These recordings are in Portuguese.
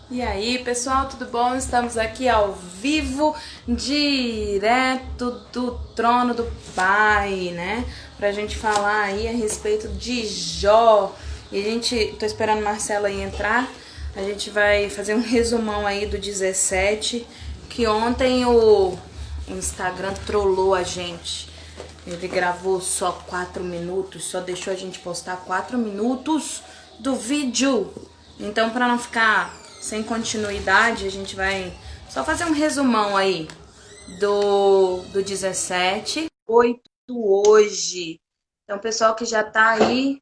E aí, pessoal, tudo bom? Estamos aqui ao vivo, direto do trono do Pai, né? Pra gente falar aí a respeito de Jó. E tô esperando o Marcelo aí entrar. A gente vai fazer um resumão aí do 17, que ontem o Instagram trollou a gente. Ele gravou só 4 minutos, só deixou a gente postar 4 minutos do vídeo. Então, para não ficar sem continuidade, a gente vai só fazer um resumão aí do 17, 8 hoje. Então, o pessoal que já tá aí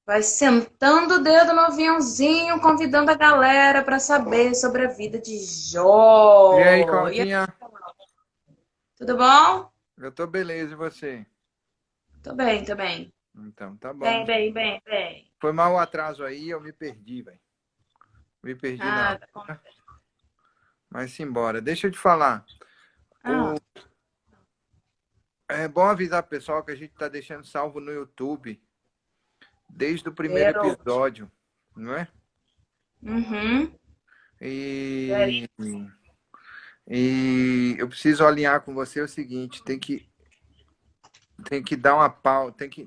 vai sentando o dedo no aviãozinho, convidando a galera para saber sobre a vida de E aí, Jó. E aí, Claudinha? tudo bom? Eu tô beleza, e você? Tô bem, tô bem. Então, tá bom. Bem. Foi mal o atraso aí, eu me perdi, velho. Me perdi na Ah, rua, mas simbora. Deixa eu te falar. O... ah, É bom avisar pro pessoal que a gente tá deixando salvo no YouTube desde o primeiro quero. episódio, não é? Uhum. E, e eu preciso alinhar com você o seguinte, tem que dar uma pau, tem que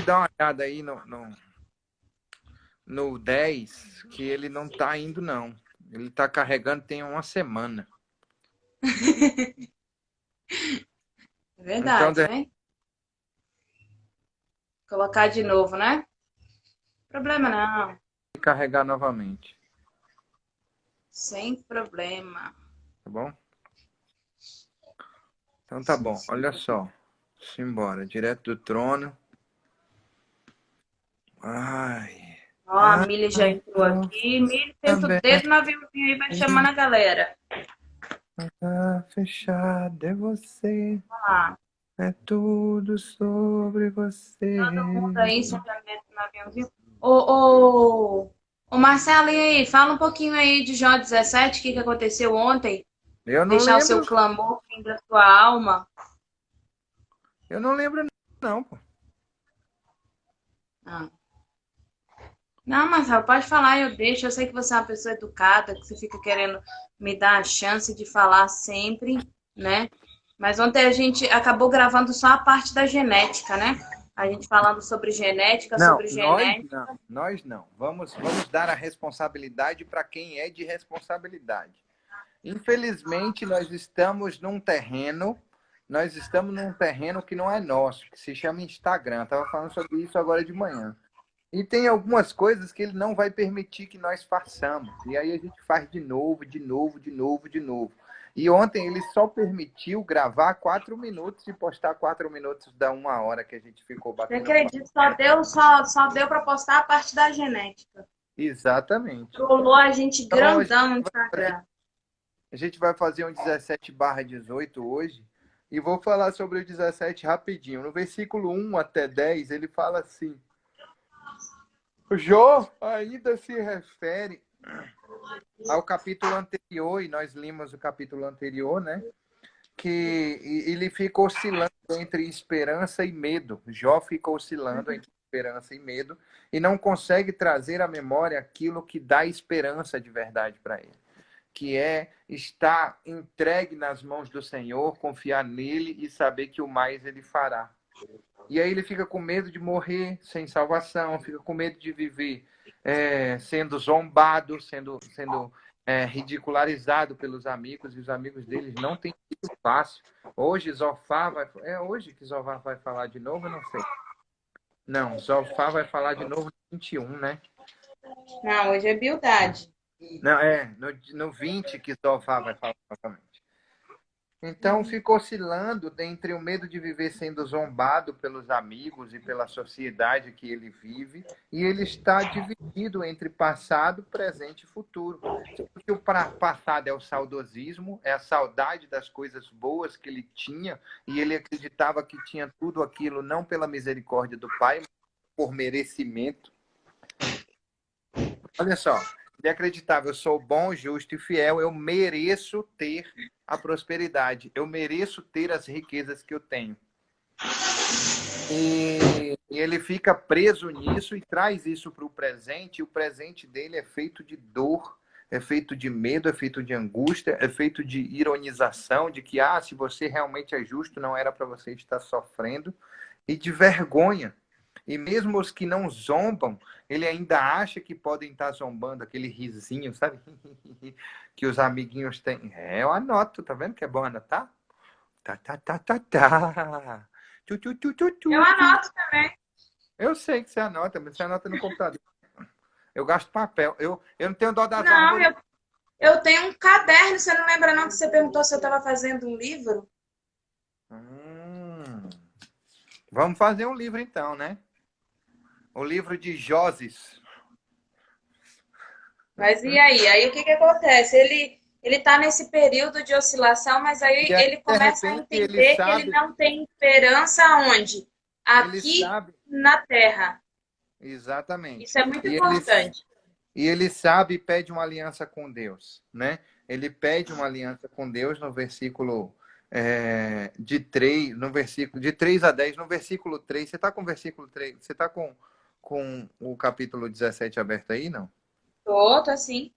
dar uma olhada aí no 10 que ele não tá indo, não. Ele tá carregando tem uma semana. É Então, verdade, hein? Colocar de novo, né? Problema não. carregar novamente, Sem problema. tá bom? Então tá Sim, bom, sim. olha só. Simbora, direto do trono. Ai, Ó, a Milly já entrou aqui. Milly, senta o também dedo no aviãozinho aí, vai chamando a galera. tá fechado, é você, Vamos lá. é tudo sobre você. Todo mundo aí, senta o dedo no aviãozinho. Ô, Marcelo, e aí? Fala um pouquinho aí de Jó 17, o que aconteceu ontem. Eu não Deixar o seu lembro, clamor vindo da sua alma. eu não lembro não, pô. Ah. Não, Marcelo, pode falar, eu deixo. Eu sei que você é uma pessoa educada, que você fica querendo me dar a chance de falar sempre, né? Mas ontem a gente acabou gravando só a parte da genética, né? A gente falando sobre genética, Não, sobre nós genética. não, nós não. Vamos dar a responsabilidade para quem é de responsabilidade. Infelizmente, nós estamos num terreno que não é nosso, que se chama Instagram. Estava falando sobre isso agora de manhã. E tem algumas coisas que ele não vai permitir que nós façamos. E aí a gente faz de novo, de novo, de novo, de novo. E ontem ele só permitiu gravar 4 minutos e postar 4 minutos da 1 hora que a gente ficou Eu batendo papo. acredito, só deu para postar a parte da genética. Exatamente. Trollou a gente Então a gente grandão no vai fazer, Instagram. a gente vai fazer um 17/18 hoje. E vou falar sobre o 17 rapidinho. No versículo 1 até 10, ele fala assim: Jó ainda se refere ao capítulo anterior, e nós limos o capítulo anterior, né? Que ele fica oscilando entre esperança e medo. Jó fica oscilando entre esperança e medo e não consegue trazer à memória aquilo que dá esperança de verdade para ele, que é estar entregue nas mãos do Senhor, confiar nele e saber que o mais ele fará. E aí ele fica com medo de morrer sem salvação, fica com medo de viver sendo zombado, sendo ridicularizado pelos amigos, e os amigos deles não têm sido fácil. Hoje Zofar vai. É hoje que Zofar vai falar de novo? Eu não sei. Não, Zofar vai falar de novo no 21, né? Não, hoje é Bildade. Não, no 20 que Zofar vai falar novamente. Então, fica oscilando entre o medo de viver sendo zombado pelos amigos e pela sociedade que ele vive, e ele está dividido entre passado, presente e futuro. Porque o passado é o saudosismo, é a saudade das coisas boas que ele tinha, e ele acreditava que tinha tudo aquilo não pela misericórdia do Pai, mas por merecimento. Olha só, ele acreditava, eu sou bom, justo e fiel, eu mereço ter a prosperidade, eu mereço ter as riquezas que eu tenho. E E ele fica preso nisso e traz isso para o presente, e o presente dele é feito de dor, é feito de medo, é feito de angústia, é feito de ironização, de que, se você realmente é justo, não era para você estar sofrendo, e de vergonha. E mesmo os que não zombam, ele ainda acha que podem estar zombando, aquele risinho, sabe? Que os amiguinhos têm. Eu anoto, tá vendo que é bom anotar? Tá, tá, tá, tá, tá. Tu, tu, tu, tu, Eu tu, tu. anoto também. Eu sei que você anota, mas você anota no computador. Eu gasto papel. Eu não tenho dó das Não, árvores. eu tenho um caderno. Você não lembra não que você perguntou se eu estava fazendo um livro? Vamos fazer um livro então, né? O livro de Joses. Mas e aí? Aí o que que acontece? Ele tá nesse período de oscilação, mas aí E aí, ele de começa a repente, ele entender que ele sabe, não tem esperança onde? ele Aqui sabe, na Terra. exatamente. Isso é muito E ele, importante. e ele sabe e pede uma aliança com Deus, né? Ele pede uma aliança com Deus no versículo de 3, no versículo de 3 a 10, no versículo 3. Você está com o versículo 3? Você está com o capítulo 17 aberto aí, não? Tô assim.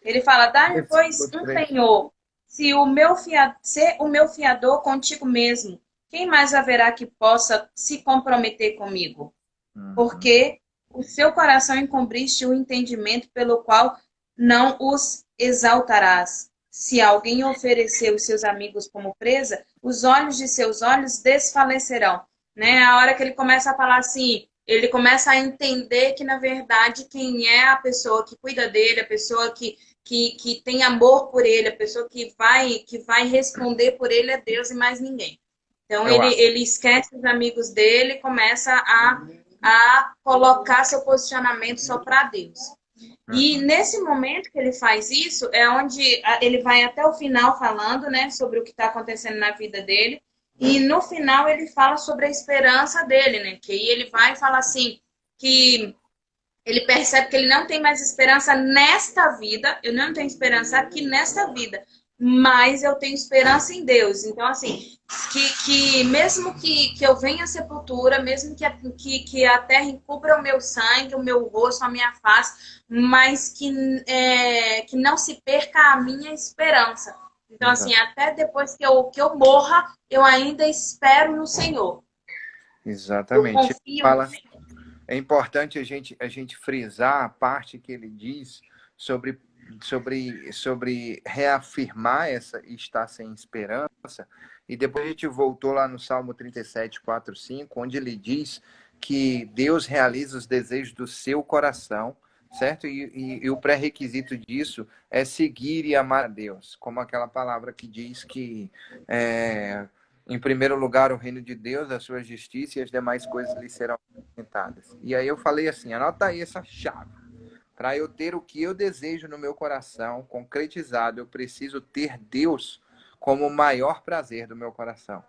Ele fala: dá-me, pois, Versículo um 3. penhor, se ser o meu fiador contigo mesmo, quem mais haverá que possa se comprometer comigo? Uhum. Porque o seu coração encobriste o entendimento pelo qual não os exaltarás. Se alguém oferecer os seus amigos como presa, os olhos de seus olhos desfalecerão. Né? A hora que ele começa a falar assim, ele começa a entender que, na verdade, quem é a pessoa que cuida dele, a pessoa que tem amor por ele, a pessoa que vai responder por ele é Deus e mais ninguém. Então, Eu acho. ele esquece os amigos dele e começa a colocar seu posicionamento só para Deus. E Uhum. nesse momento que ele faz isso, é onde ele vai até o final falando, né, sobre o que está acontecendo na vida dele. E no final ele fala sobre a esperança dele, né? Que aí ele vai falar assim, que ele percebe que ele não tem mais esperança nesta vida, eu não tenho esperança aqui nesta vida, mas eu tenho esperança em Deus. Então, assim, que mesmo que eu venha à sepultura, mesmo que a terra encubra o meu sangue, o meu rosto, a minha face, mas que não se perca a minha esperança. Então, assim, Exato. até depois que eu morra, eu ainda espero no Senhor. Eu Exatamente. Ele confio no fala, Senhor. é importante a gente frisar a parte que ele diz sobre reafirmar essa estar sem esperança. E depois a gente voltou lá no Salmo 37, 4, 5, onde ele diz que Deus realiza os desejos do seu coração, certo? E o pré-requisito disso é seguir e amar a Deus, como aquela palavra que diz que em primeiro lugar o reino de Deus, a sua justiça e as demais coisas lhe serão acrescentadas. E aí eu falei assim, anota aí essa chave. Para eu ter o que eu desejo no meu coração concretizado, eu preciso ter Deus como o maior prazer do meu coração,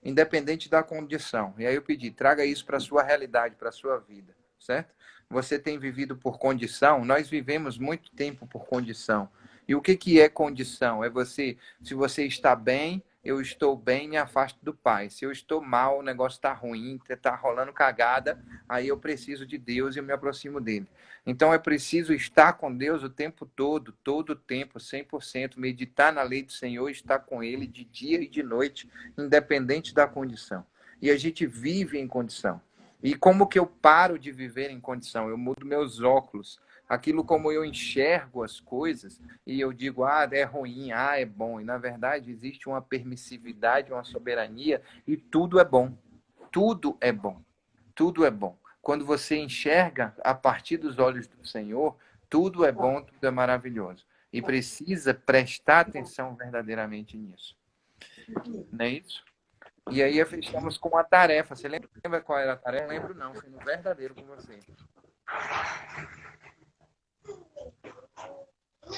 independente da condição. E aí eu pedi, traga isso para a sua realidade, para a sua vida, certo? Você tem vivido por condição, nós vivemos muito tempo por condição. E o que é condição? É você, se você está bem, eu estou bem, me afasto do Pai. Se eu estou mal, o negócio está ruim, está rolando cagada, aí eu preciso de Deus e eu me aproximo dele. Então é preciso estar com Deus o tempo todo o tempo, 100%, meditar na lei do Senhor, estar com ele de dia e de noite, independente da condição. E a gente vive em condição. E como que eu paro de viver em condição? Eu mudo meus óculos. Aquilo como eu enxergo as coisas e eu digo, é ruim, é bom. E na verdade existe uma permissividade, uma soberania e tudo é bom. Tudo é bom. Tudo é bom. Quando você enxerga a partir dos olhos do Senhor, tudo é bom, tudo é maravilhoso. E precisa prestar atenção verdadeiramente nisso. Não é isso? E aí fechamos com a tarefa. Você lembra qual era a tarefa? Não lembro não, sendo verdadeiro com você.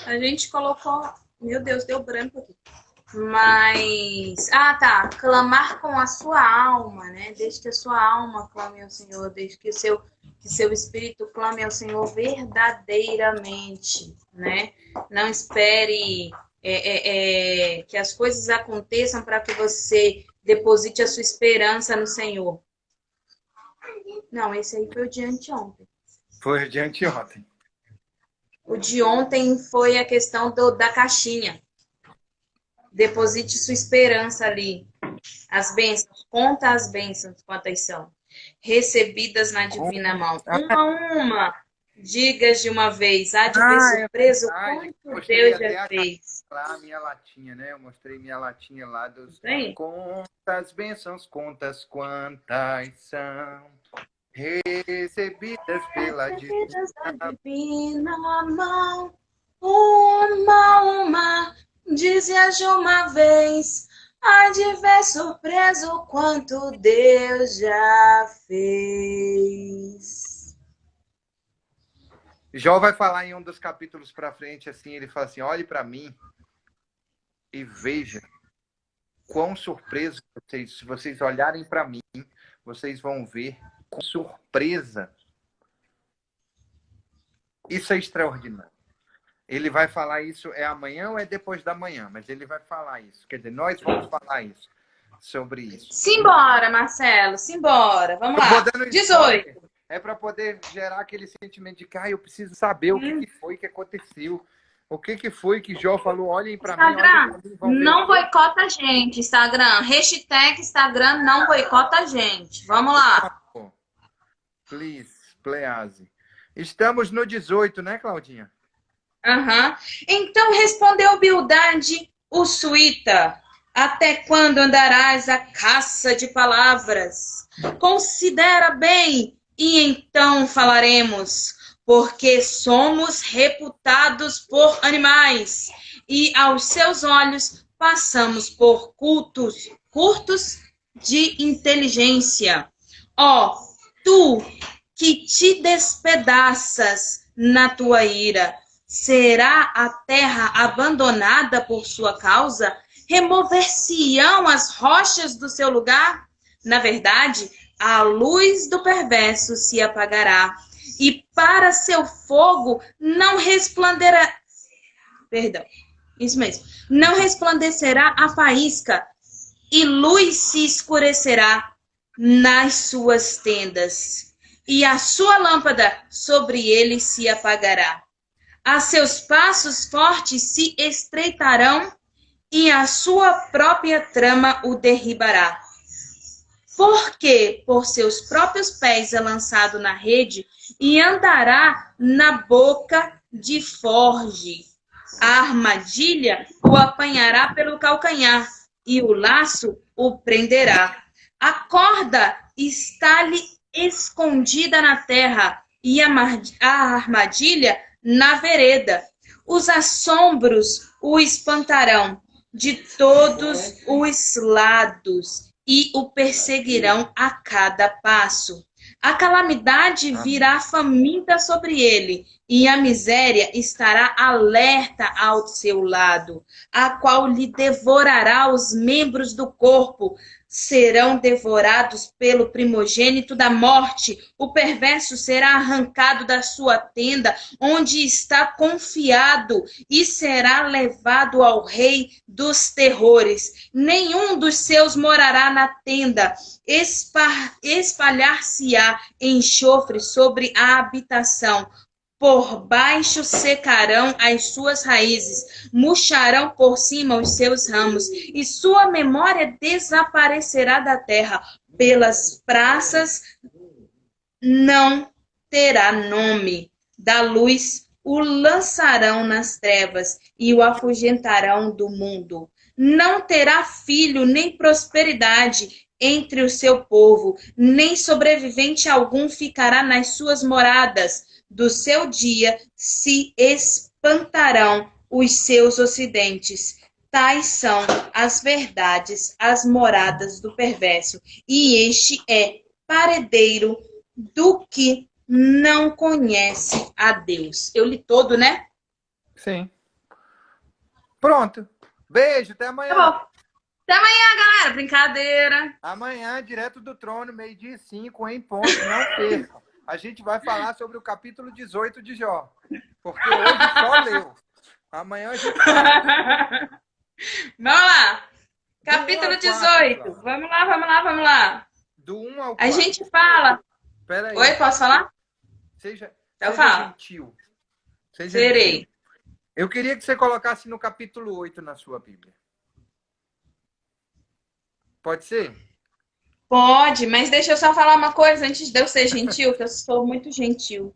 A gente colocou. Meu Deus, deu branco aqui. Mas. Ah, tá. Clamar com a sua alma, né? Desde que a sua alma clame ao Senhor, desde que seu espírito clame ao Senhor verdadeiramente, né? Não espere que as coisas aconteçam para que você deposite a sua esperança no Senhor. Não, esse aí foi o de anteontem. Foi o de anteontem. O de ontem foi a questão da caixinha. Deposite sua esperança ali. As bênçãos, conta as bênçãos, quantas são. Recebidas na divina mão. Uma a uma. Digas de uma vez. Há de ver surpreso quanto Deus já fez. Lá, minha latinha, né? Eu mostrei minha latinha lá dos... Bem? Contas bênçãos, contas quantas são. Recebidas pela divina mão. Uma a uma. Dize-as de uma vez. Há de ver surpreso quanto Deus já fez. Jó vai falar em um dos capítulos para frente, assim, ele fala assim, olhe para mim e veja quão surpreso vocês, se vocês olharem para mim, vocês vão ver com surpresa. Isso é extraordinário. Ele vai falar isso, é amanhã ou é depois da manhã, mas ele vai falar isso. Quer dizer, nós vamos falar isso, sobre isso. Simbora, Marcelo, simbora. Vamos lá. 18. É para poder gerar aquele sentimento de que eu preciso saber o que foi que aconteceu. O que foi que Jó falou? Olhem para mim. Instagram, não boicota a gente, Instagram. Hashtag Instagram não boicota a gente. Vamos lá. Please, please. Estamos no 18, né, Claudinha? Uhum. Então respondeu Bildade, o suíta. Até quando andarás a caça de palavras? Considera bem e então falaremos, porque somos reputados por animais e aos seus olhos passamos por curtos de inteligência. Ó, tu que te despedaças na tua ira, será a terra abandonada por sua causa? Remover-se-ão as rochas do seu lugar? Na verdade, a luz do perverso se apagará, e para seu fogo não resplandecerá. Perdão, isso mesmo. Não resplandecerá a faísca, e luz se escurecerá nas suas tendas, e a sua lâmpada sobre ele se apagará. A seus passos fortes se estreitarão, e a sua própria trama o derribará. Porque por seus próprios pés é lançado na rede, e andará na boca de forge. A armadilha o apanhará pelo calcanhar, e o laço o prenderá. A corda está-lhe escondida na terra, e a armadilha na vereda. Os assombros o espantarão de todos os lados e o perseguirão a cada passo. A calamidade virá faminta sobre ele, e a miséria estará alerta ao seu lado, a qual lhe devorará os membros do corpo. Serão devorados pelo primogênito da morte. O perverso será arrancado da sua tenda, onde está confiado, e será levado ao rei dos terrores. Nenhum dos seus morará na tenda. Espalhar-se-á enxofre sobre a habitação. Por baixo secarão as suas raízes, murcharão por cima os seus ramos, e sua memória desaparecerá da terra. Pelas praças não terá nome. Da luz o lançarão nas trevas e o afugentarão do mundo. Não terá filho nem prosperidade entre o seu povo, nem sobrevivente algum ficará nas suas moradas. Do seu dia se espantarão os seus ocidentes. Tais são as verdades, as moradas do perverso. E este é paredeiro do que não conhece a Deus. Eu li todo, né? Sim. Pronto. Beijo, até amanhã. Tá bom. Até amanhã, galera. Brincadeira. Amanhã, direto do trono, 12h05, em ponto. Não percam. A gente vai falar sobre o capítulo 18 de Jó. Porque hoje só leu. Amanhã a gente vai. Vamos lá. Capítulo 18. Vamos lá. Do 1 ao 4. A gente fala Espera aí. Oi, posso falar? Seja Eu falo. gentil. Seja gentil. Serei. Eu queria que você colocasse no capítulo 8 na sua Bíblia. Pode ser? Pode, mas deixa eu só falar uma coisa antes de eu ser gentil, que eu sou muito gentil.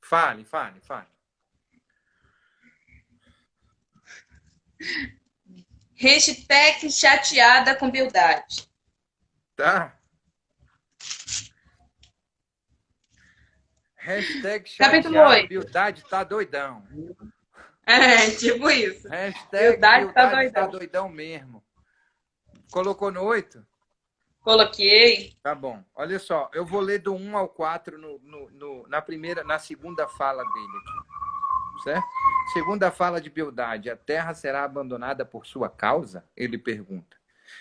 Fale, fale, fale. Hashtag chateada com Bildade. Tá? Hashtag Capítulo chateado, 8. Bildade tá doidão. É, tipo isso. Hashtag Bildade tá Bildade tá doidão. doidão mesmo. Colocou no 8? Coloquei. Tá bom. Olha só, eu vou ler do 1 ao 4 na segunda fala dele aqui, certo? Segunda fala de Bildade, a terra será abandonada por sua causa? Ele pergunta.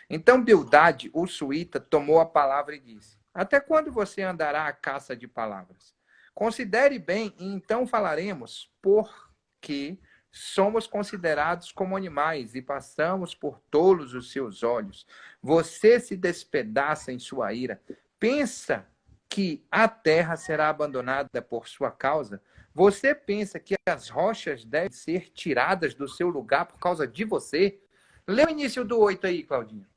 Então Bildade, o suíta, tomou a palavra e disse, até quando você andará à caça de palavras? Considere bem e então falaremos, porque somos considerados como animais e passamos por tolos os seus olhos. Você se despedaça em sua ira. Pensa que a terra será abandonada por sua causa? Você pensa que as rochas devem ser tiradas do seu lugar por causa de você? Lê o início do 8 aí, Claudinha.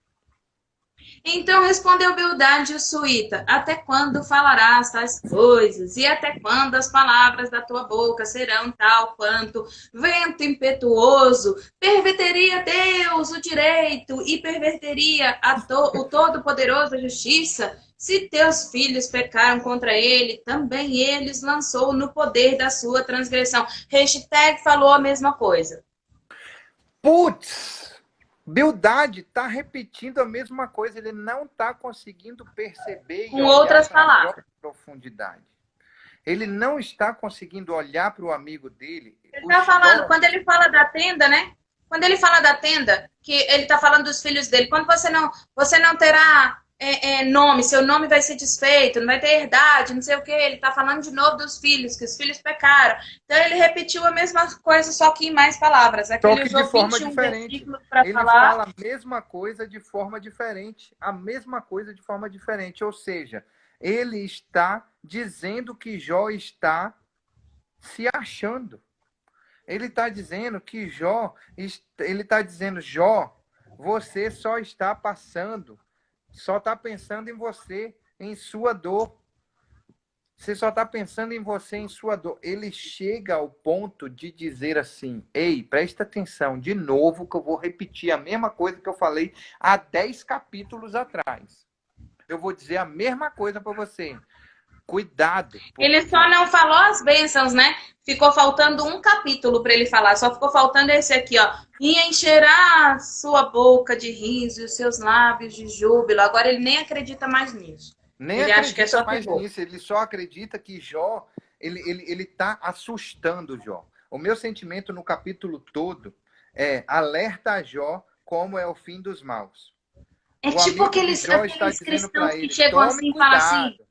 Então respondeu Bildade o suíta: até quando falarás tais coisas? E até quando as palavras da tua boca serão tal quanto vento impetuoso? Perverteria Deus o direito e perverteria o Todo-Poderoso a justiça? Se teus filhos pecaram contra ele, também eles lançou no poder da sua transgressão. Hashtag falou a mesma coisa. Putz! Bildade está repetindo a mesma coisa, ele não está conseguindo perceber Com e outras olhar para a palavras. própria profundidade. Ele não está conseguindo olhar para o amigo dele. Ele tá falando, quando ele fala da tenda, né? Quando ele fala da tenda, que ele tá falando dos filhos dele, quando você não terá nome, seu nome vai ser desfeito, não vai ter herdade, não sei o que, ele tá falando de novo dos filhos, que os filhos pecaram. Então ele repetiu a mesma coisa, só que em mais palavras. Só Ele que usou de forma 21 diferente. versículos para Ele falar. fala a mesma coisa de forma diferente. A mesma coisa de forma diferente. Ou seja, ele está dizendo que Jó está se achando. Ele está dizendo que Jó, você só está passando, só está pensando em você, em sua dor. Você só está pensando em você, em sua dor. Ele chega ao ponto de dizer assim, ei, presta atenção, de novo, que eu vou repetir a mesma coisa que eu falei há 10 capítulos atrás. Eu vou dizer a mesma coisa para você. Cuidado. Ele só não falou as bênçãos, né? Ficou faltando um capítulo para ele falar. Só ficou faltando esse aqui, ó. E encherá sua boca de riso e os seus lábios de júbilo. Agora ele nem acredita mais nisso. Nem ele acha que é só mais terror. nisso. Ele só acredita que Jó, ele tá assustando Jó. O meu sentimento no capítulo todo é alerta a Jó como é o fim dos maus. É O tipo amigo aqueles, de Jó está aqueles dizendo cristãos para ele, que chegam tome assim e cuidado. falam assim.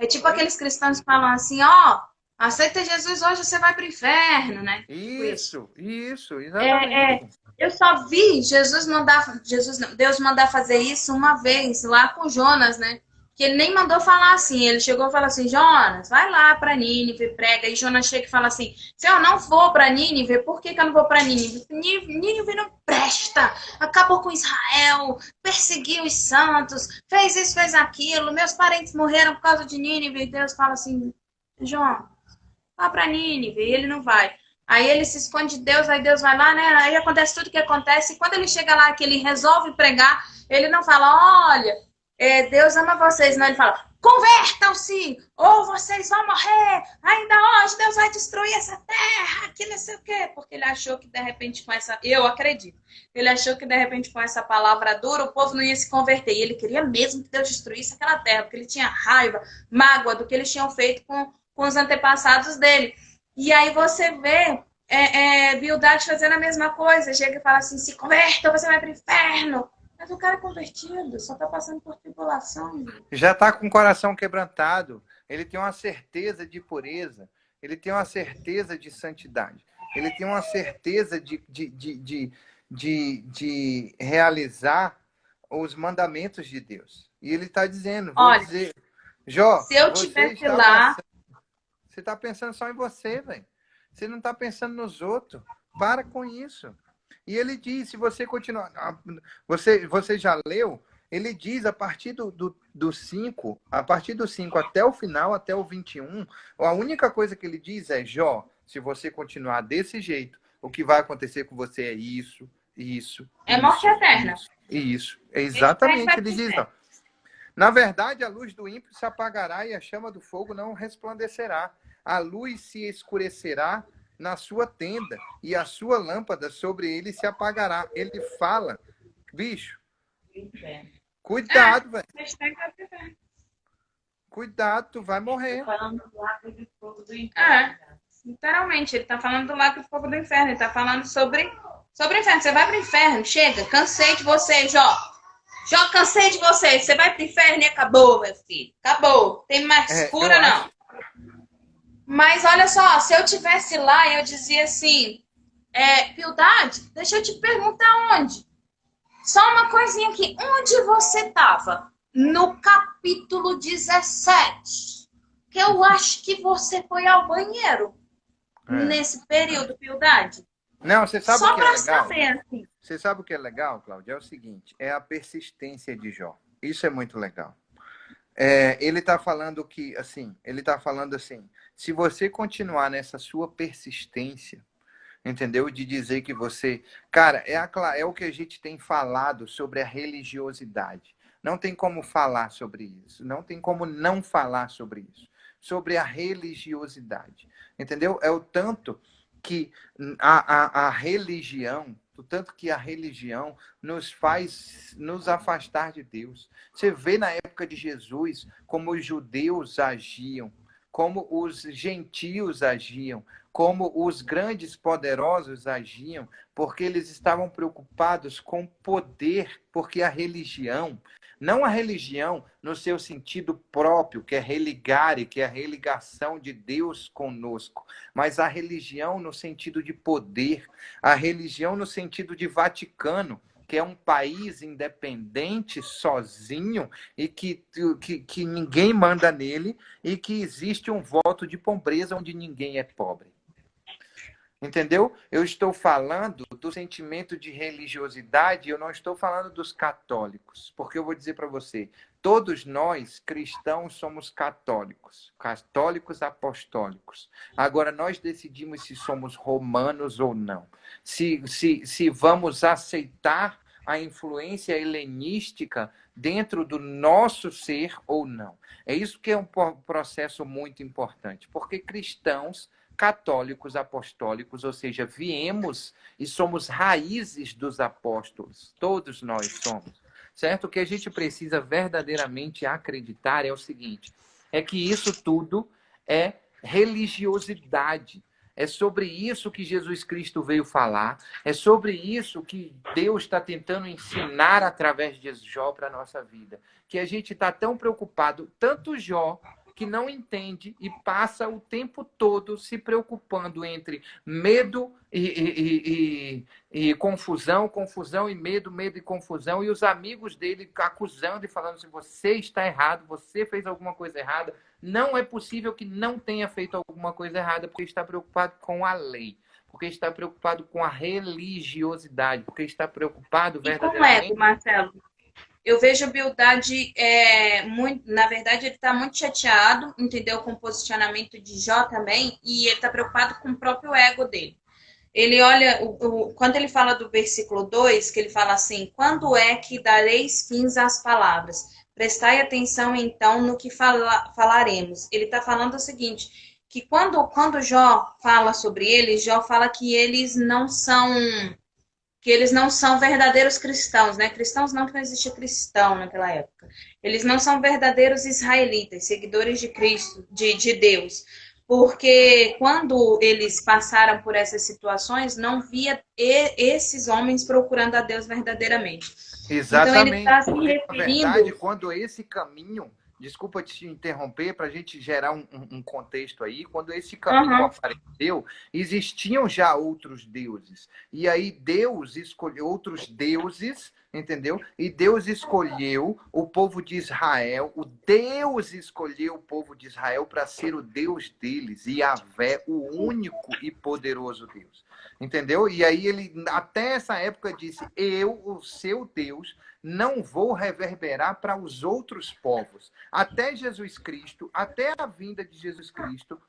É tipo aqueles cristãos que falam assim, ó, aceita Jesus, hoje você vai pro inferno, né? Isso, exatamente. Eu só vi Deus mandar fazer isso uma vez lá com Jonas, né? Que ele nem mandou falar assim, ele chegou e falou assim, Jonas, vai lá para Nínive, prega. E Jonas chega e fala assim, se eu não vou para Nínive, por que eu não vou para Nínive? Nínive não presta, acabou com Israel, perseguiu os santos, fez isso, fez aquilo, meus parentes morreram por causa de Nínive. E Deus fala assim, Jonas, vá para Nínive, e ele não vai. Aí ele se esconde de Deus, aí Deus vai lá, né? Aí acontece tudo o que acontece. E quando ele chega lá, que ele resolve pregar, ele não fala, olha, Deus ama vocês. Não, ele fala, convertam-se, ou vocês vão morrer. Ainda hoje Deus vai destruir essa terra, que não sei o quê. Porque ele achou que de repente com essa, eu acredito, ele achou que de repente com essa palavra dura o povo não ia se converter. E ele queria mesmo que Deus destruísse aquela terra, porque ele tinha raiva, mágoa do que eles tinham feito com os antepassados dele. E aí você vê Bildade fazendo a mesma coisa. Chega e fala assim, se converta, você vai pro inferno. Mas o cara é convertido, só tá passando por tribulação. Já está com o coração quebrantado. Ele tem uma certeza de pureza. Ele tem uma certeza de santidade. Ele tem uma certeza de realizar os mandamentos de Deus. E ele está dizendo, vou Olha, dizer, Jó, se eu você tivesse está lá, pensando, você está pensando só em você, velho. Você não está pensando nos outros. Para com isso. E ele diz, se você continuar... Você já leu? Ele diz, a partir do 5, a partir do 5 até o final, até o 21, a única coisa que ele diz é, Jó, se você continuar desse jeito, o que vai acontecer com você é isso, isso, é morte isso, eterna. isso, isso. É Esse pé exatamente, vai ele pro diz, ó. inferno. Na verdade, a luz do ímpio se apagará e a chama do fogo não resplandecerá. A luz se escurecerá na sua tenda e a sua lâmpada sobre ele se apagará. Ele fala, bicho, É, cuidado, velho. esse pé vai pro inferno. Cuidado, tu vai morrer. Falando do lago de fogo do É, inferno. literalmente, ele tá falando do lago de fogo do inferno, ele tá falando sobre o inferno. Você vai pro inferno, chega, cansei de você, Jó. Jó, cansei de você. Você vai pro inferno e acabou, meu filho. Acabou. Tem mais Eu cura, não. acho. Mas olha só, se eu tivesse lá, eu dizia assim, Piedade, deixa eu te perguntar onde. Só uma coisinha aqui. Onde você estava? No capítulo 17. Que eu acho que você foi ao banheiro É. nesse período, Piedade. Não, você sabe o Só que é para legal? saber, assim. Você sabe o que é legal, Cláudio? É o seguinte, é a persistência de Jó. Isso é muito legal. Ele está falando que, assim, ele está falando assim, se você continuar nessa sua persistência, entendeu? De dizer que você... Cara, é o que a gente tem falado sobre a religiosidade. Não tem como falar sobre isso. Não tem como não falar sobre isso. Sobre a religiosidade. Entendeu? É o tanto que a religião, o tanto que a religião nos faz nos afastar de Deus. Você vê na época de Jesus como os judeus agiam, como os gentios agiam, como os grandes poderosos agiam, porque eles estavam preocupados com poder, porque a religião, não a religião no seu sentido próprio, que é religare, que é a religação de Deus conosco, mas a religião no sentido de poder, a religião no sentido de Vaticano, que é um país independente, sozinho, e que ninguém manda nele, e que existe um voto de pobreza onde ninguém é pobre. Entendeu? Eu estou falando do sentimento de religiosidade, eu não estou falando dos católicos, porque eu vou dizer para você, todos nós, cristãos, somos católicos, católicos apostólicos. Agora, nós decidimos se somos romanos ou não, se vamos aceitar a influência helenística dentro do nosso ser ou não. É isso que é um processo muito importante, porque cristãos católicos apostólicos, ou seja, viemos e somos raízes dos apóstolos. Todos nós somos. Certo? O que a gente precisa verdadeiramente acreditar é o seguinte, é que isso tudo é religiosidade. É sobre isso que Jesus Cristo veio falar. É sobre isso que Deus está tentando ensinar através de Jó para a nossa vida. Que a gente está tão preocupado, tanto Jó, que não entende e passa o tempo todo se preocupando entre medo e confusão, confusão e medo, medo e confusão, e os amigos dele acusando e falando assim, você está errado, você fez alguma coisa errada. Não é possível que não tenha feito alguma coisa errada, porque está preocupado com a lei, porque está preocupado com a religiosidade, porque está preocupado E com o ego, verdadeiramente... Marcelo? Eu vejo a Bildad, muito, na verdade, ele está muito chateado, entendeu? Com o posicionamento de Jó também, e ele está preocupado com o próprio ego dele. Ele olha, quando ele fala do versículo 2, que ele fala assim, quando é que dareis fins às palavras? Prestai atenção, então, no que falaremos. Ele está falando o seguinte, que quando Jó fala sobre eles, Jó fala que eles não são verdadeiros cristãos, né? Cristãos não, que não existia cristão naquela época. Eles não são verdadeiros israelitas, seguidores de Cristo, de Deus. Porque quando eles passaram por essas situações, não via esses homens procurando a Deus verdadeiramente. Então ele Exatamente. está se Porque, na referindo... verdade, quando esse caminho, desculpa te interromper, para a gente gerar um contexto aí, quando esse caminho apareceu, existiam já outros deuses. E aí Deus escolheu outros deuses entendeu? E Deus escolheu o povo de Israel, o Deus escolheu o povo de Israel para ser o Deus deles, Yahvé, o único e poderoso Deus, entendeu? E aí ele, até essa época, disse: eu, o seu Deus, não vou reverberar para os outros povos. Até Jesus Cristo, até a vinda de Jesus Cristo,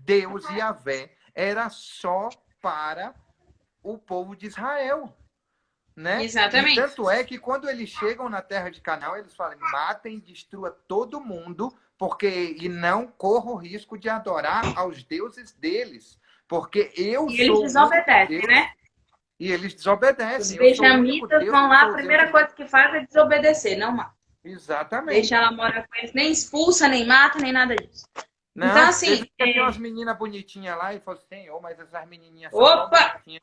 Deus e Yahvé era só para o povo de Israel, né? E Exatamente. tanto é que quando eles chegam na terra de Canaã, eles falam: matem, destrua todo mundo, porque e não corra o risco de adorar aos deuses deles, porque eu E eles sou o único desobedecem, Deus. né? E eles Os desobedecem. Eu sou o único benjamitas Deus, vão eu lá, sou a o Deus primeira deles. coisa que faz é desobedecer, não mata. Deixa Exatamente. ela morar com eles, nem expulsa, nem mata, nem nada disso. Então, Não, eles assim, querem ter umas meninas bonitinhas lá e falam: Senhor, mas essas menininhas são tão opa! bonitinhas.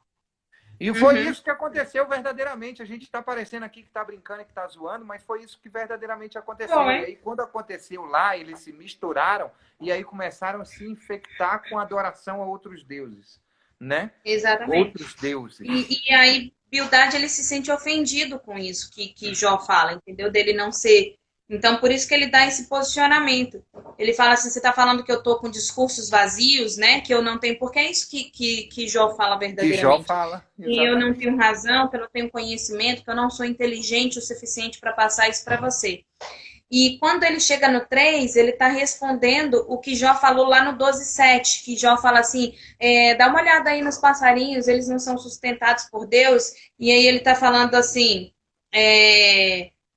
E foi Uhum, isso que aconteceu verdadeiramente. A gente está parecendo aqui que está brincando e que está zoando, mas foi isso que verdadeiramente aconteceu. E foi. aí, quando aconteceu lá, eles se misturaram e aí começaram a se infectar com adoração a outros deuses, né? Exatamente. Outros deuses. E aí, Bildad, ele se sente ofendido com isso que Jó fala, entendeu? Dele não ser. Então, por isso que ele dá esse posicionamento. Ele fala assim: você está falando que eu estou com discursos vazios, né? Que eu não tenho. Porque é isso que Jó fala Que Jó verdadeiramente. fala, Que eu não exatamente. tenho razão, que eu não tenho conhecimento, que eu não sou inteligente o suficiente para passar isso para você. E quando ele chega no 3, ele está respondendo o que Jó falou lá no 12:7, que Jó fala assim: dá uma olhada aí nos passarinhos, eles não são sustentados por Deus. E aí ele está falando assim: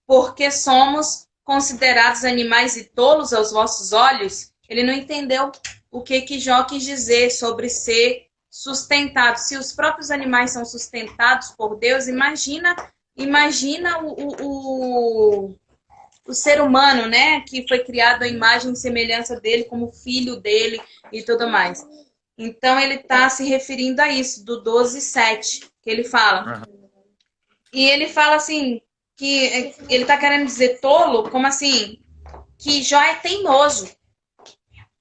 porque somos considerados animais e tolos aos vossos olhos. Ele não entendeu o que Jó quis dizer sobre ser sustentado. Se os próprios animais são sustentados por Deus, imagina o ser humano, né, que foi criado à imagem e semelhança dele, como filho dele e tudo mais. Então ele está se referindo a isso, do 12:7, que ele fala. Uhum. E ele fala assim, que ele está querendo dizer tolo, como assim, que Jó é teimoso.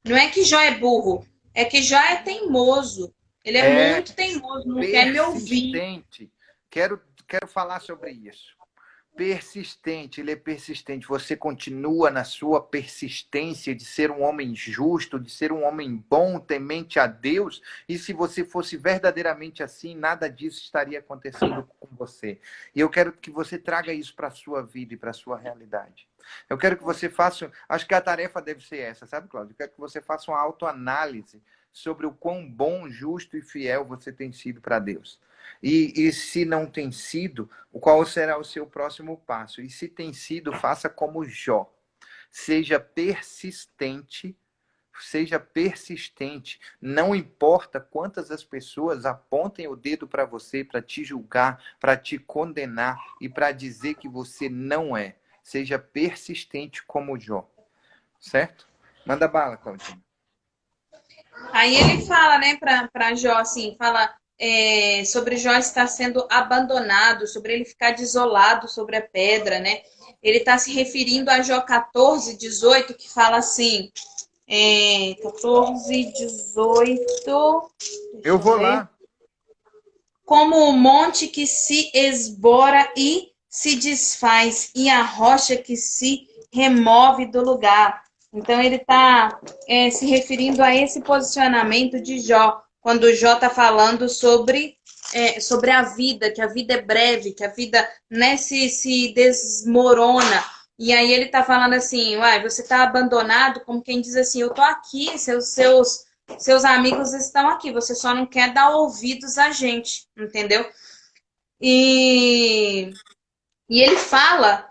Não é que Jó é burro, é que Jó é teimoso. Ele é É muito teimoso, não quer me ouvir. persistente. Quero falar sobre isso. Persistente, ele é persistente. Você continua na sua persistência de ser um homem justo, de ser um homem bom, temente a Deus. E se você fosse verdadeiramente assim, nada disso estaria acontecendo com você. E eu quero que você traga isso para a sua vida e para a sua realidade. Eu quero que você faça. Acho que a tarefa deve ser essa, sabe, Cláudio? Eu quero que você faça uma autoanálise sobre o quão bom, justo e fiel você tem sido para Deus. E se não tem sido, qual será o seu próximo passo? E se tem sido, faça como Jó. Seja persistente, seja persistente. Não importa quantas as pessoas apontem o dedo para você, para te julgar, para te condenar e para dizer que você não é. Seja persistente como Jó. Certo? Manda bala, Claudinho. Aí ele fala, né, para Jó, assim, fala sobre Jó estar sendo abandonado, sobre ele ficar desolado sobre a pedra, né? Ele está se referindo a Jó 14:18, que fala assim, 14:18, Eu deixa eu vou ver. lá. Como o monte que se esbora e se desfaz, e a rocha que se remove do lugar. Então, ele está se referindo a esse posicionamento de Jó, quando Jó está falando sobre a vida, que a vida é breve, que a vida, né, se desmorona. E aí ele está falando assim: uai, você está abandonado, como quem diz assim: eu estou aqui, seus amigos estão aqui, você só não quer dar ouvidos a gente, entendeu? E, e ele fala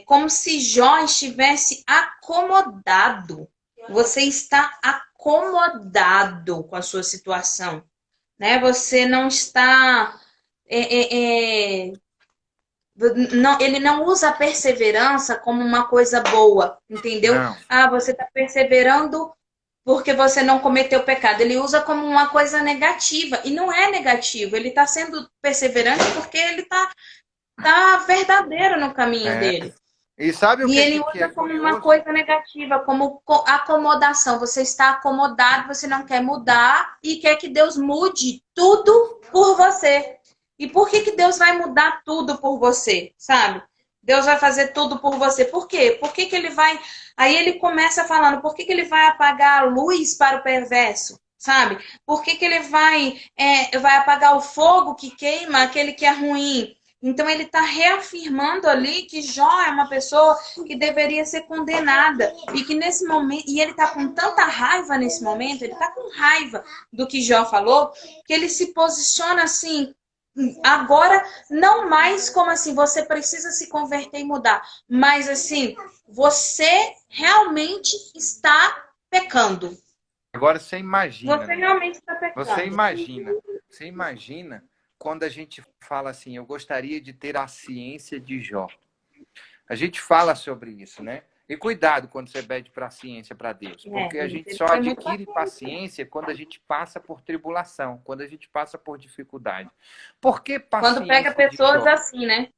como se Jó estivesse acomodado. Você está acomodado com a sua situação, né? Você não está. Não, ele não usa a perseverança como uma coisa boa, entendeu? Não. Ah, você está perseverando porque você não cometeu pecado. Ele usa como uma coisa negativa. E não é negativo. Ele está sendo perseverante porque ele tá verdadeiro no caminho É. dele. E sabe o E ele que é usa como uma curioso? coisa negativa, como acomodação. Você está acomodado, você não quer mudar e quer que Deus mude tudo por você. E por que que Deus vai mudar tudo por você, sabe? Deus vai fazer tudo por você. Por quê? Por que que ele vai... Aí ele começa falando, por que que ele vai apagar a luz para o perverso? Sabe? Por que que ele vai apagar o fogo que queima aquele que é ruim? Então ele está reafirmando ali que Jó é uma pessoa que deveria ser condenada. E que nesse momento, e ele está com tanta raiva nesse momento, ele está com raiva do que Jó falou, que ele se posiciona assim, agora, não mais como assim, você precisa se converter e mudar, mas assim, você realmente está pecando. Agora você imagina, Você né? realmente está Você pecando. imagina, você imagina quando a gente fala assim, eu gostaria de ter a ciência de Jó. A gente fala sobre isso, né? E cuidado quando você pede para a ciência para Deus, porque a gente Ele só foi muito adquire paciência quando a gente passa por tribulação, quando a gente passa por dificuldade. Por que quando pega paciência de pessoas Jó? assim, né?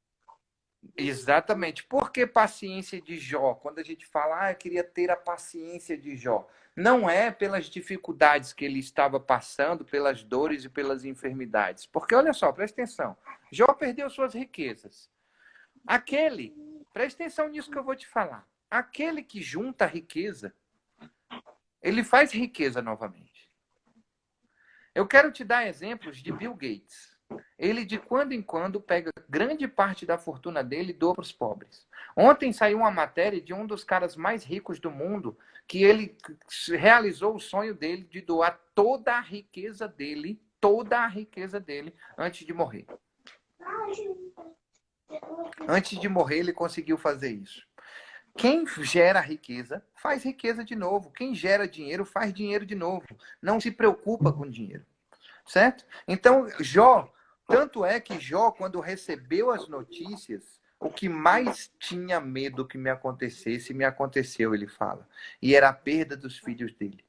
Exatamente. Por que paciência de Jó? Quando a gente fala, eu queria ter a paciência de Jó. Não é pelas dificuldades que ele estava passando, pelas dores e pelas enfermidades. Porque, olha só, presta atenção. Jó perdeu suas riquezas. Aquele, presta atenção nisso que eu vou te falar. Aquele que junta a riqueza, ele faz riqueza novamente. Eu quero te dar exemplos de Bill Gates. Ele, de quando em quando, pega grande parte da fortuna dele e doa para os pobres. Ontem saiu uma matéria de um dos caras mais ricos do mundo, que ele realizou o sonho dele de doar toda a riqueza dele, antes de morrer. Antes de morrer, ele conseguiu fazer isso. Quem gera riqueza, faz riqueza de novo. Quem gera dinheiro, faz dinheiro de novo. Não se preocupa com dinheiro. Certo? Então, Jó, tanto é que Jó, quando recebeu as notícias, o que mais tinha medo que me acontecesse, me aconteceu, ele fala. E era a perda dos filhos dele.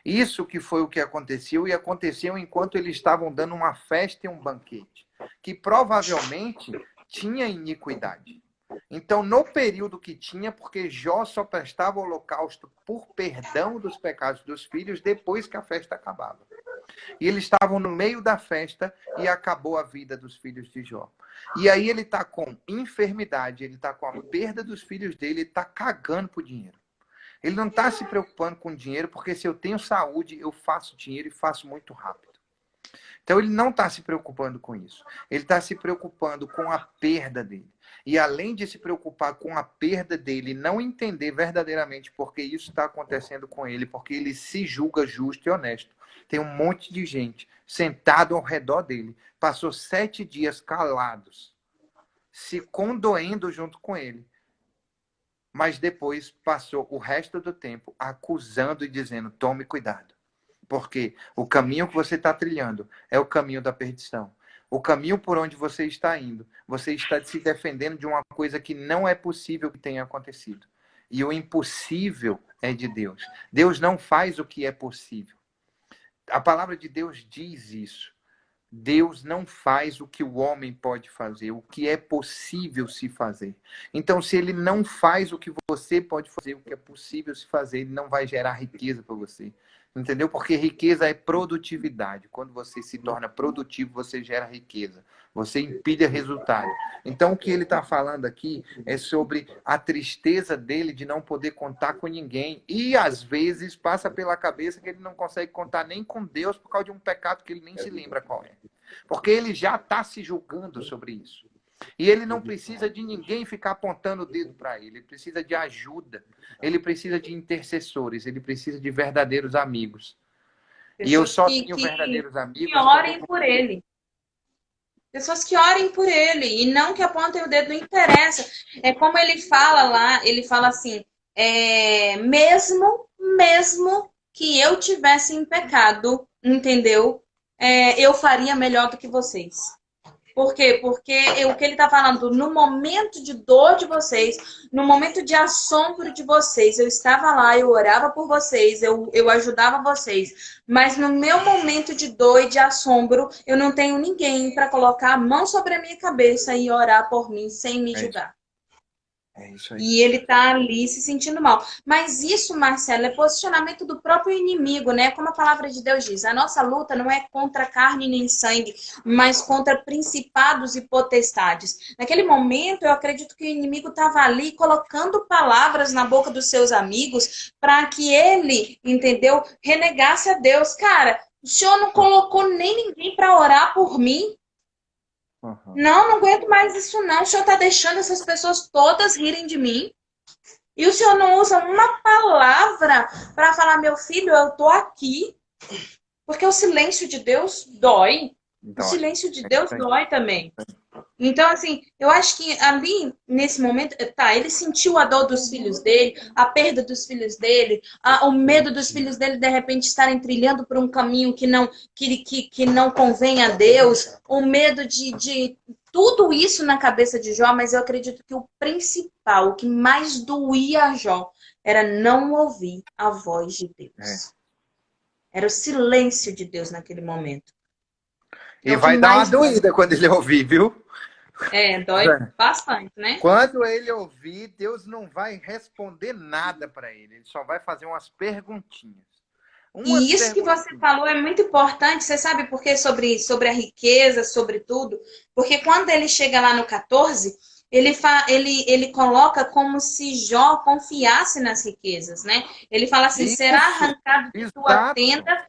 Isso que foi o que aconteceu, e aconteceu enquanto eles estavam dando uma festa e um banquete, que provavelmente tinha iniquidade. Então, no período que tinha, porque Jó só prestava o holocausto por perdão dos pecados dos filhos depois que a festa acabava. E eles estavam no meio da festa e acabou a vida dos filhos de Jó. E aí ele está com enfermidade, ele está com a perda dos filhos dele, ele está cagando por dinheiro. Ele não está se preocupando com dinheiro, porque se eu tenho saúde, eu faço dinheiro e faço muito rápido. Então ele não está se preocupando com isso. Ele está se preocupando com a perda dele. E além de se preocupar com a perda dele, não entender verdadeiramente por que isso está acontecendo com ele, porque ele se julga justo e honesto. Tem um monte de gente sentado ao redor dele. Passou 7 dias calados, se condoendo junto com ele. Mas depois passou o resto do tempo acusando e dizendo, tome cuidado. Porque o caminho que você está trilhando é o caminho da perdição. O caminho por onde você está indo, você está se defendendo de uma coisa que não é possível que tenha acontecido. E o impossível é de Deus. Deus não faz o que é possível. A palavra de Deus diz isso. Deus não faz o que o homem pode fazer, o que é possível se fazer. Então, se ele não faz o que você pode fazer, o que é possível se fazer, ele não vai gerar riqueza para você. Entendeu? Porque riqueza é produtividade. Quando você se torna produtivo, você gera riqueza. Você empilha resultado. Então, o que ele está falando aqui é sobre a tristeza dele de não poder contar com ninguém. E, às vezes, passa pela cabeça que ele não consegue contar nem com Deus por causa de um pecado que ele nem se lembra qual é. Porque ele já está se julgando sobre isso. E ele não precisa de ninguém ficar apontando o dedo para ele. Ele precisa de ajuda. Ele precisa de intercessores. Ele precisa de verdadeiros amigos. E eu só tenho verdadeiros amigos que orem por ele. Pessoas que orem por ele e não que apontem o dedo, não interessa. É como ele fala lá, ele fala assim, mesmo que eu tivesse em pecado, entendeu? Eu faria melhor do que vocês. Por quê? Porque o que ele está falando, no momento de dor de vocês, no momento de assombro de vocês, eu estava lá, eu orava por vocês, eu ajudava vocês. Mas no meu momento de dor e de assombro, eu não tenho ninguém para colocar a mão sobre a minha cabeça e orar por mim sem me julgar. É isso aí. E ele tá ali se sentindo mal. Mas isso, Marcelo, é posicionamento do próprio inimigo, né? Como a palavra de Deus diz, a nossa luta não é contra carne nem sangue, mas contra principados e potestades. Naquele momento, eu acredito que o inimigo estava ali colocando palavras na boca dos seus amigos para que ele, entendeu, renegasse a Deus. Cara, o senhor não colocou nem ninguém para orar por mim. Uhum. Não, não aguento mais isso não. O senhor está deixando essas pessoas todas rirem de mim. E o senhor não usa uma palavra para falar, meu filho, eu tô aqui. Porque o silêncio de Deus dói. O Dói. silêncio de É Deus isso aí. dói também. Então, assim, eu acho que ali, nesse momento, tá, ele sentiu a dor dos filhos dele, a perda dos filhos dele, o medo dos filhos dele, de repente, estarem trilhando por um caminho que não convém a Deus, o medo de tudo isso na cabeça de Jó, mas eu acredito que o principal, o que mais doía a Jó, era não ouvir a voz de É. Deus. Era o silêncio de Deus naquele momento. É E o que vai dar uma mais doída quando ele ouvir, viu? dói bastante, né? Quando ele ouvir, Deus não vai responder nada para ele. Ele só vai fazer umas perguntinhas. Umas E isso que você perguntinhas. falou é muito importante, você sabe por quê? Sobre a riqueza, sobre tudo? Porque quando ele chega lá no 14, ele coloca como se Jó confiasse nas riquezas, né? Ele fala assim: será Isso, arrancado de tua exato. tenda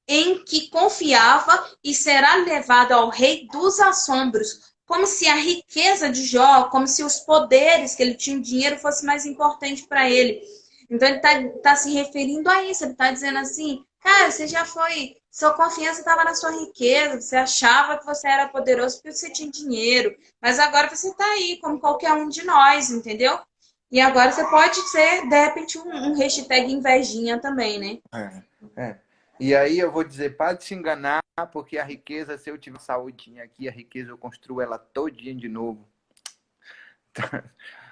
em que confiava e será levado ao rei dos assombros. Como se a riqueza de Jó, como se os poderes que ele tinha, o dinheiro fosse mais importante para ele. Então ele tá se referindo a isso, ele está dizendo assim, cara, você já foi, sua confiança estava na sua riqueza, você achava que você era poderoso porque você tinha dinheiro, mas agora você está aí, como qualquer um de nós, entendeu? E agora você pode ser, de repente, um hashtag invejinha também, né? É. E aí eu vou dizer, para de se enganar, porque a riqueza, se eu tiver saúde aqui, a riqueza eu construo ela todinha de novo.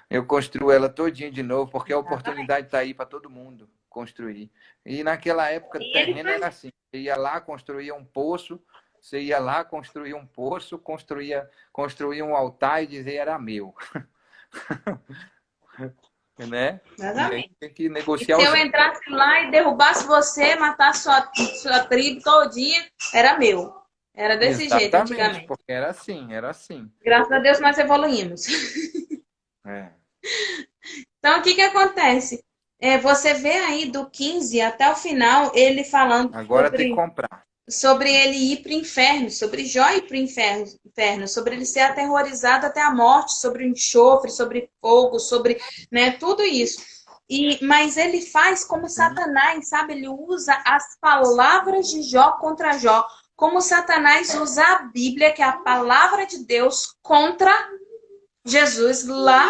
Eu construo ela todinha de novo, porque a oportunidade está aí para todo mundo construir. E naquela época, E ele terreno era faz. assim. Você ia lá, construía um poço, você ia lá, construía um poço, construía um altar e dizia era meu. Né? E aí Exatamente. tem que E negociar se os... eu entrasse lá e derrubasse você, matasse sua tribo todinha, era meu. Era desse jeito Exatamente, antigamente. porque era assim, era assim. Graças a Deus nós evoluímos. É. Então, o que que acontece? Você vê aí do 15 até o final ele falando Agora tem que comprar. sobre ele ir para o inferno, sobre Jó ir para o inferno, sobre ele ser aterrorizado até a morte, sobre o enxofre, sobre fogo, sobre, né, tudo isso. Mas ele faz como Satanás, sabe? Ele usa as palavras de Jó contra Jó, como Satanás usa a Bíblia, que é a palavra de Deus, contra Jesus lá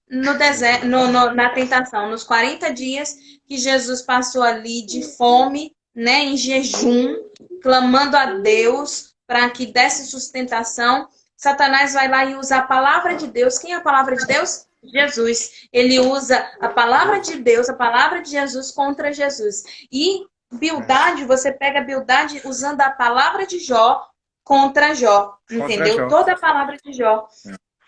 no deserto, na tentação, nos 40 dias que Jesus passou ali de fome, né, em jejum, clamando a Deus para que desse sustentação. Satanás vai lá e usa a palavra de Deus. Quem é a palavra de Deus? Jesus. Ele usa a palavra de Deus, a palavra de Jesus contra Jesus. E Bildade, você pega Bildade usando a palavra de Jó contra Jó, Contra entendeu? Jó. Toda a palavra de Jó.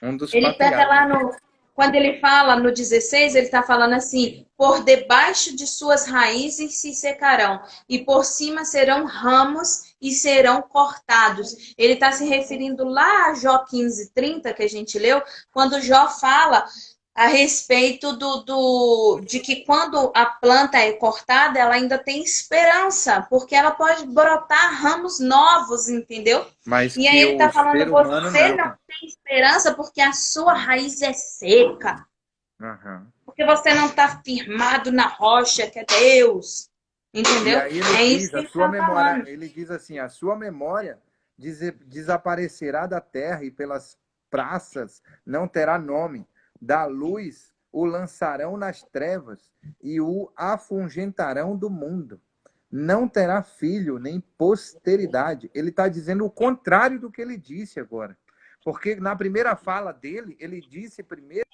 Um dos Ele pega patriarcas. lá quando ele fala no 16, ele está falando assim: por debaixo de suas raízes se secarão, e por cima serão ramos e serão cortados. Ele está se referindo lá a Jó 15:30, que a gente leu, quando Jó fala a respeito de que quando a planta é cortada, ela ainda tem esperança, porque ela pode brotar ramos novos, entendeu? Mas E aí que ele está o falando, ser humano você não. não tem esperança porque a sua raiz é seca, Uhum. porque você não está firmado na rocha que é Deus, E entendeu? aí ele É isso diz, que a ele sua está memória, falando. ele diz assim, a sua memória desaparecerá da terra e pelas praças não terá nome. Da luz o lançarão nas trevas e o afugentarão do mundo. Não terá filho nem posteridade. Ele está dizendo o contrário do que ele disse agora. Porque na primeira fala dele, ele disse primeiro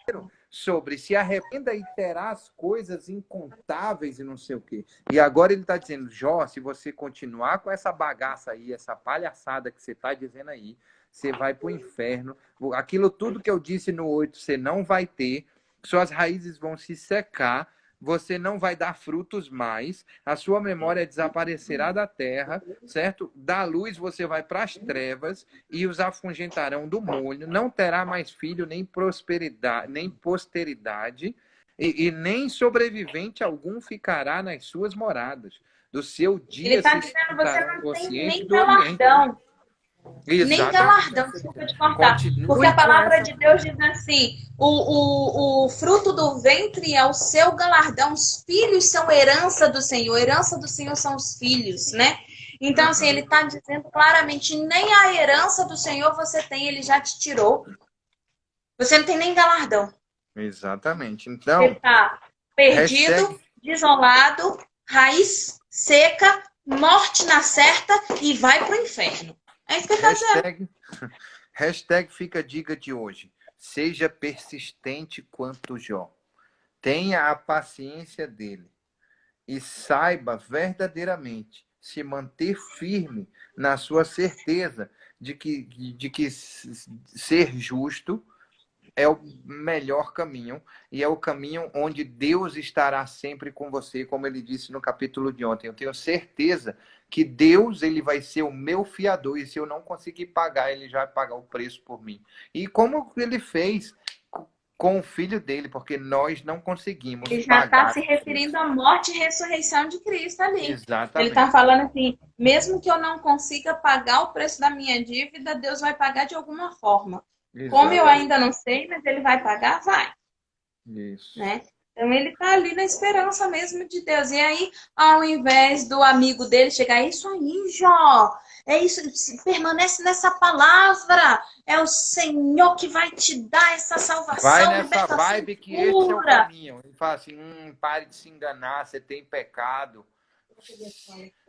sobre se arrependa e terá as coisas incontáveis e não sei o quê. E agora ele está dizendo, Jó, se você continuar com essa bagaça aí, essa palhaçada que você está dizendo aí, você vai para o inferno. Aquilo tudo que eu disse no 8, você não vai ter. suas raízes vão se secar, você não vai dar frutos mais, a sua memória desaparecerá da terra, certo? Da luz você vai para as trevas e os afugentarão do molho, não terá mais filho, nem prosperidade, nem posteridade, e nem sobrevivente algum ficará nas suas moradas. Do seu Ele dia está se dizendo, você espantarão não do tem ocidente e nem do oriente. galardão. Nem galardão, Exatamente. desculpa te cortar. Porque Continue a com palavra essa. de Deus diz assim: o fruto do ventre é o seu galardão, os filhos são herança do Senhor, herança do Senhor são os filhos, né? Então, assim, ele Uhum. está dizendo claramente: nem a herança do Senhor você tem, ele já te tirou. Você não tem nem galardão. Exatamente. Você Então, está perdido, hashtag, desolado, raiz seca, morte na certa e vai para o inferno. É isso que ele está dizendo. hashtag, hashtag fica a dica de hoje. Seja persistente quanto Jó. Tenha a paciência dele e saiba verdadeiramente se manter firme na sua certeza de que ser justo é o melhor caminho e é o caminho onde Deus estará sempre com você, como ele disse no capítulo de ontem. Eu tenho certeza que Deus ele vai ser o meu fiador e se eu não conseguir pagar, ele já vai pagar o preço por mim. E como ele fez com o filho dele, porque nós não conseguimos Ele já está pagar se o referindo preço. à morte e ressurreição de Cristo ali. Ele está Exatamente. falando assim: mesmo que eu não consiga pagar o preço da minha dívida, Deus vai pagar de alguma forma. Como eu Exatamente. ainda não sei, mas ele vai pagar, vai, Isso. né? Então ele está ali na esperança mesmo de Deus. E aí, ao invés do amigo dele chegar, é isso aí, Jó, é isso, permanece nessa palavra. É o Senhor que vai te dar essa Vai salvação, nessa libertação vibe que esse é o pura. caminho. Ele fala assim, pare de se enganar, você tem pecado.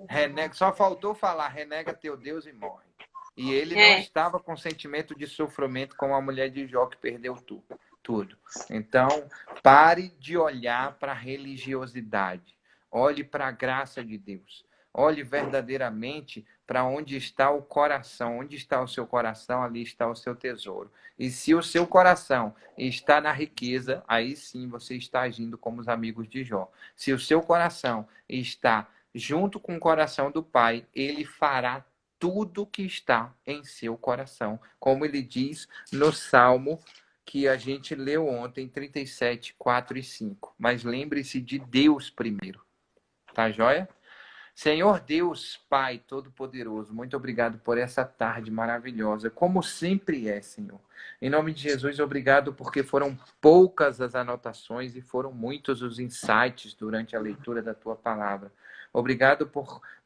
Renega, só faltou falar, renega teu Deus e morre. E ele não É, estava com sentimento de sofrimento como a mulher de Jó que perdeu tudo. Então, pare de olhar para a religiosidade. Olhe para a graça de Deus. Olhe verdadeiramente para onde está o coração. Onde está o seu coração, ali está o seu tesouro. E se o seu coração está na riqueza, aí sim você está agindo como os amigos de Jó. Se o seu coração está junto com o coração do Pai, ele fará tudo que está em seu coração. Como ele diz no Salmo que a gente leu ontem, 37, 4 e 5. Mas lembre-se de Deus primeiro. Tá joia? Senhor Deus, Pai Todo-Poderoso, muito obrigado por essa tarde maravilhosa, como sempre é, Senhor. Em nome de Jesus, obrigado porque foram poucas as anotações e foram muitos os insights durante a leitura da Tua palavra. Obrigado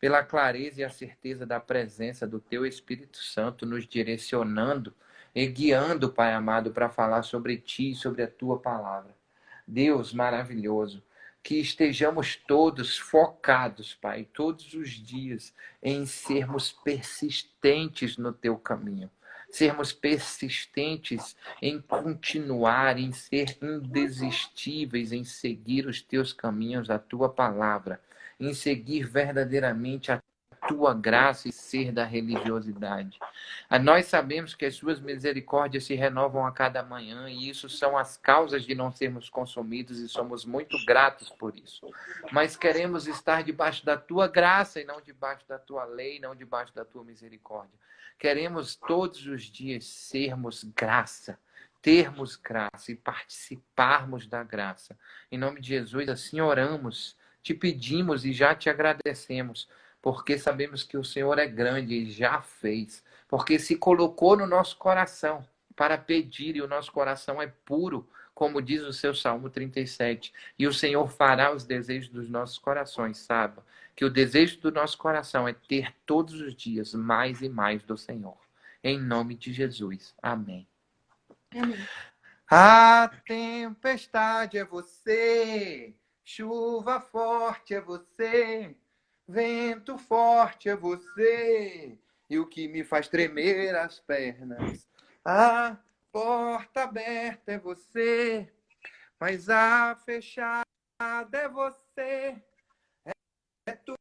pela clareza e a certeza da presença do Teu Espírito Santo nos direcionando e guiando, Pai amado, para falar sobre Ti e sobre a Tua palavra. Deus maravilhoso, que estejamos todos focados, Pai, todos os dias em sermos persistentes no teu caminho. Sermos persistentes em continuar, em ser indesistíveis, em seguir os teus caminhos, a tua palavra, em seguir verdadeiramente a tua graça e ser da religiosidade. Nós sabemos que as suas misericórdias se renovam a cada manhã e isso são as causas de não sermos consumidos e somos muito gratos por isso. Mas queremos estar debaixo da tua graça e não debaixo da tua lei, não debaixo da tua misericórdia. Queremos todos os dias sermos graça, termos graça e participarmos da graça. Em nome de Jesus, assim oramos, te pedimos e já te agradecemos, porque sabemos que o Senhor é grande e já fez, porque se colocou no nosso coração para pedir e o nosso coração é puro, como diz o seu Salmo 37. E o Senhor fará os desejos dos nossos corações, sabe? Que o desejo do nosso coração é ter todos os dias mais e mais do Senhor. Em nome de Jesus. Amém. amém. A tempestade é você, chuva forte é você, vento forte é você, e o que me faz tremer as pernas. A porta aberta é você, mas a fechada é você. É tudo